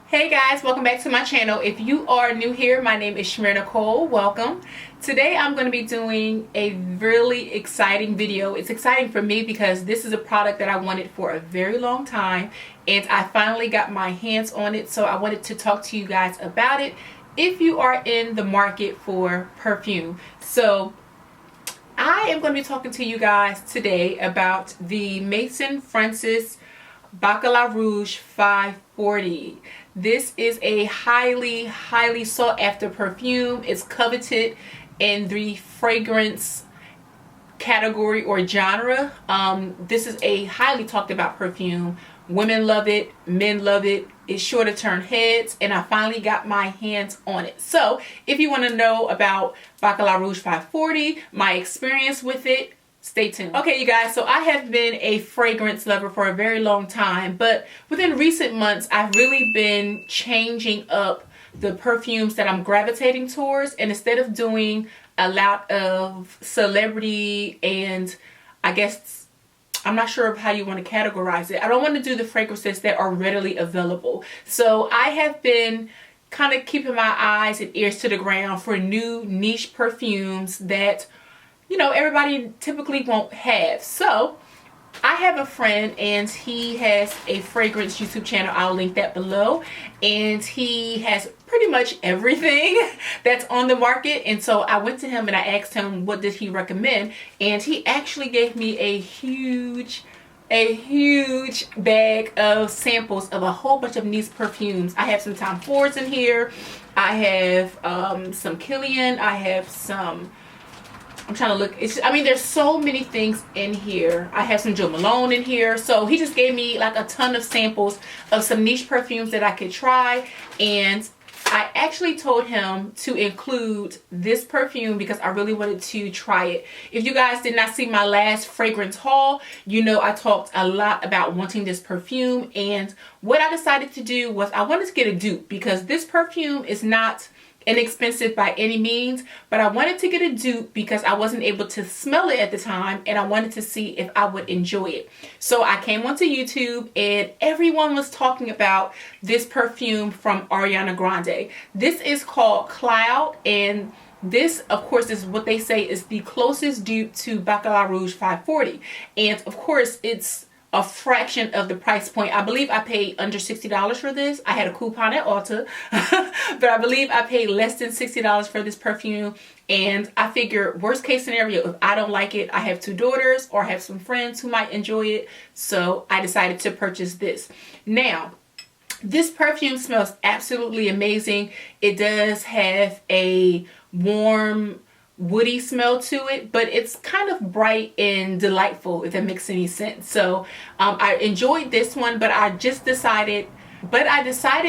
Hey guys, welcome back to my channel. If you are new here, my name is ChimereNicole. Welcome. Today I'm going to be doing a really exciting video. It's exciting for me because this is a product that I wanted for a very long time and I finally got my hands on it, so I wanted to talk to you guys about it if you are in the market for perfume. So I am going to be talking to you guys today about the Maison Francis Baccarat Rouge 540. This is a highly sought after perfume. It's coveted in the fragrance category or genre. This is a highly talked about perfume. Women love it, men love it. It's sure to turn heads, and I finally got my hands on it. So if you want to know about Baccarat Rouge 540, my experience with it, stay tuned. Okay, you guys, so I have been a fragrance lover for a very long time, but within recent months, I've really been changing up the perfumes that I'm gravitating towards, and instead of doing a lot of celebrity and I guess I'm not sure of how you want to categorize it. I don't want to do the fragrances that are readily available. So I have been kind of keeping my eyes and ears to the ground for new niche perfumes that, you know, everybody typically won't have. So I have a friend and he has a fragrance YouTube channel. I'll link that below. And he has pretty much everything that's on the market. And so I went to him and I asked him what did he recommend. And he actually gave me a huge bag of samples of a whole bunch of niche perfumes. I have some Tom Fords in here. I have some Kilian. I have some, I'm trying to look. I mean, there's so many things in here. I have some Jo Malone in here. So he just gave me like a ton of samples of some niche perfumes that I could try. And I actually told him to include this perfume because I really wanted to try it. If you guys did not see my last fragrance haul, you know I talked a lot about wanting this perfume. And what I decided to do was I wanted to get a dupe because this perfume is not inexpensive by any means, but I wanted to get a dupe because I wasn't able to smell it at the time and I wanted to see if I would enjoy it. So I came onto YouTube and everyone was talking about this perfume from Ariana Grande. This is called Cloud, and this, of course, is what they say is the closest dupe to Baccarat Rouge 540. And of course, it's a fraction of the price point. I believe I paid under $60 for this. I had a coupon at Ulta, but I believe I paid less than $60 for this perfume. And I figure worst case scenario, if I don't like it, I have two daughters or I have some friends who might enjoy it. So I decided to purchase this. Now, this perfume smells absolutely amazing. It does have a warm, woody smell to it, but it's kind of bright and delightful, if that makes any sense. So I enjoyed this one, but I decided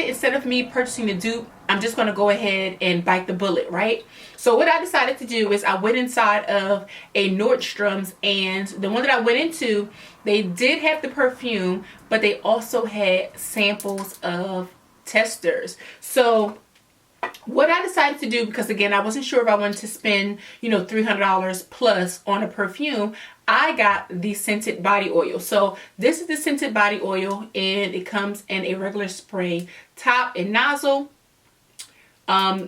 instead of me purchasing the dupe, I'm just going to go ahead and bite the bullet, right? So what I decided to do is I went inside of a Nordstrom's, and the one that I went into, they did have the perfume, but they also had samples of testers. So what I decided to do, because again, I wasn't sure if I wanted to spend, you know, $300 plus on a perfume, I got the scented body oil. So this is the scented body oil, and it comes in a regular spray top and nozzle.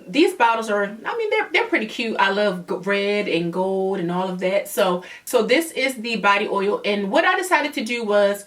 These bottles are, I mean, they're pretty cute. I love red and gold and all of that. So this is the body oil. And what I decided to do was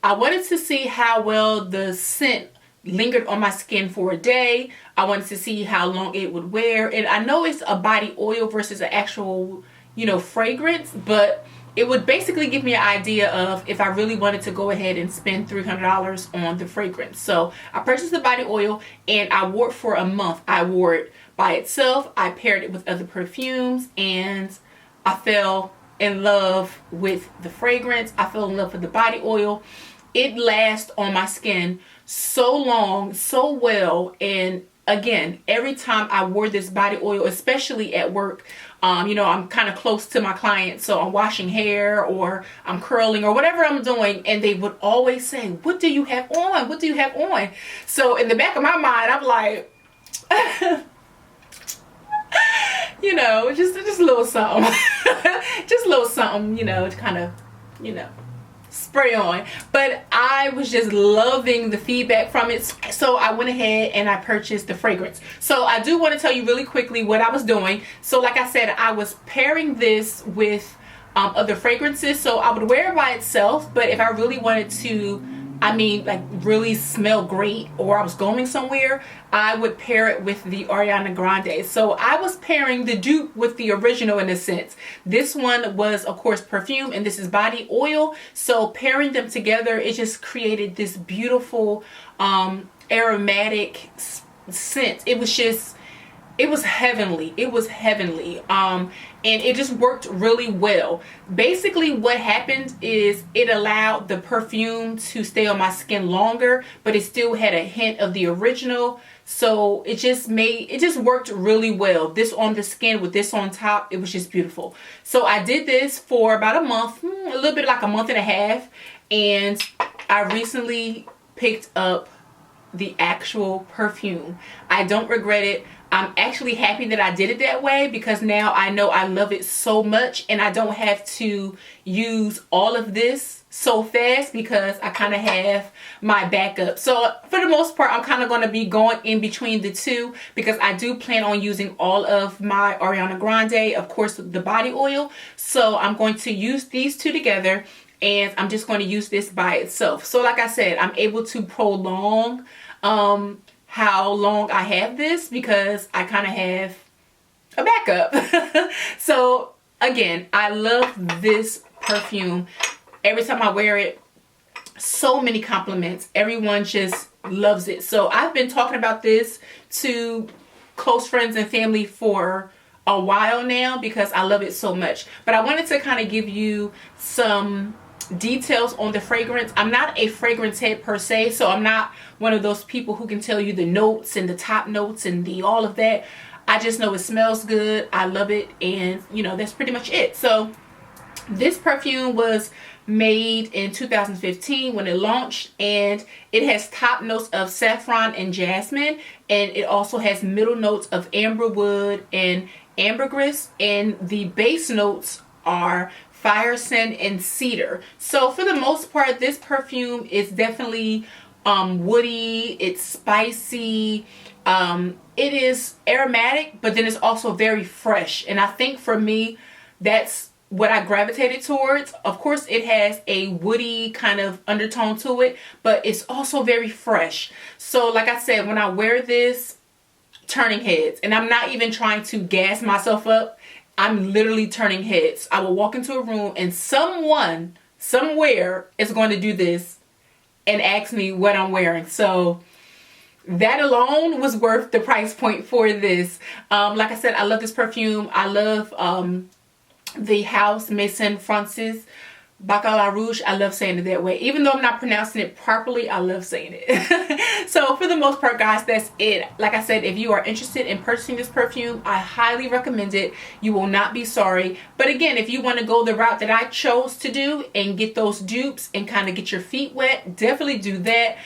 I wanted to see how well the scent lingered on my skin for a day. I wanted to see how long it would wear. And I know it's a body oil versus an actual, you know, fragrance, but it would basically give me an idea of if I really wanted to go ahead and spend $300 on the fragrance. So I purchased the body oil and I wore it for a month. I wore it by itself. I paired it with other perfumes and I fell in love with the fragrance. I fell in love with the body oil. It lasts on my skin so long, so well. And again, every time I wore this body oil, especially at work, you know, I'm kind of close to my clients, so I'm washing hair or I'm curling or whatever I'm doing, and they would always say, "What do you have on? What do you have on?" So in the back of my mind, I'm like, you know, just a little something, just a little something, you know, to kind of, you know, spray on. But I was just loving the feedback from it, so I went ahead and I purchased the fragrance. So I do want to tell you really quickly what I was doing. So like I said, I was pairing this with other fragrances. So I would wear it by itself, but if I really wanted to, I mean, like really smell great, or I was going somewhere, I would pair it with the Ariana Grande. So I was pairing the dupe with the original in a sense. This one was, of course, Perfume, and this is body oil. So pairing them together, it just created this beautiful aromatic scent. It was just, it was heavenly. It was heavenly. And it just worked really well. Basically what happened is it allowed the perfume to stay on my skin longer, but it still had a hint of the original. So it just worked really well. This on the skin with this on top, it was just beautiful. So I did this for about a month, a little bit like a month and a half. And I recently picked up the actual perfume. I don't regret it. I'm actually happy that I did it that way, because now I know I love it so much and I don't have to use all of this so fast, because I kind of have my backup. So for the most part, I'm kind of going to be going in between the two, because I do plan on using all of my Ariana Grande, of course, the body oil. So I'm going to use these two together, and I'm just going to use this by itself. So like I said, I'm able to prolong how long I have this, because I kind of have a backup. So again, I love this perfume. Every time I wear it, so many compliments. Everyone just loves it. So I've been talking about this to close friends and family for a while now, because I love it so much. But I wanted to kind of give you some details on the fragrance. I'm not a fragrance head per se, so I'm not one of those people who can tell you the notes and the top notes and the all of that. I just know it smells good, I love it, and you know, that's pretty much it. So this perfume was made in 2015 when it launched, and it has top notes of saffron and jasmine, and it also has middle notes of amberwood and ambergris, and the base notes are fire scent and cedar. So for the most part, this perfume is definitely woody, it's spicy, it is aromatic, but then it's also very fresh. And I think for me, that's what I gravitated towards. Of course, it has a woody kind of undertone to it, but it's also very fresh. So like I said, when I wear this, turning heads, and I'm not even trying to gas myself up. I'm literally turning heads. I will walk into a room and someone somewhere is going to do this and ask me what I'm wearing. So that alone was worth the price point for this. Like I said, I love this perfume. I love the House Maison Francis Baccarat Rouge. I love saying it that way. Even though I'm not pronouncing it properly, I love saying it. So for the most part, guys, that's it. Like I said, if you are interested in purchasing this perfume, I highly recommend it. You will not be sorry. But again, if you want to go the route that I chose to do and get those dupes and kind of get your feet wet, definitely do that.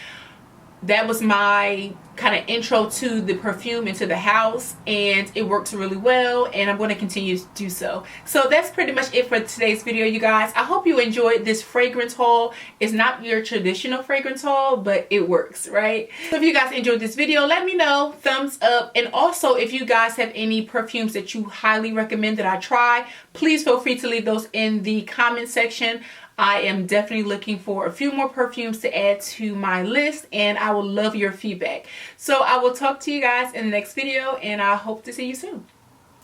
That was my kind of intro to the perfume and to the house, and it works really well, and I'm going to continue to do so. So that's pretty much it for today's video, you guys. I hope you enjoyed this fragrance haul. It's not your traditional fragrance haul, but it works, right? So if you guys enjoyed this video, let me know, thumbs up. And also, if you guys have any perfumes that you highly recommend that I try, please feel free to leave those in the comment section. I am definitely looking for a few more perfumes to add to my list, and I will love your feedback. So I will talk to you guys in the next video, and I hope to see you soon.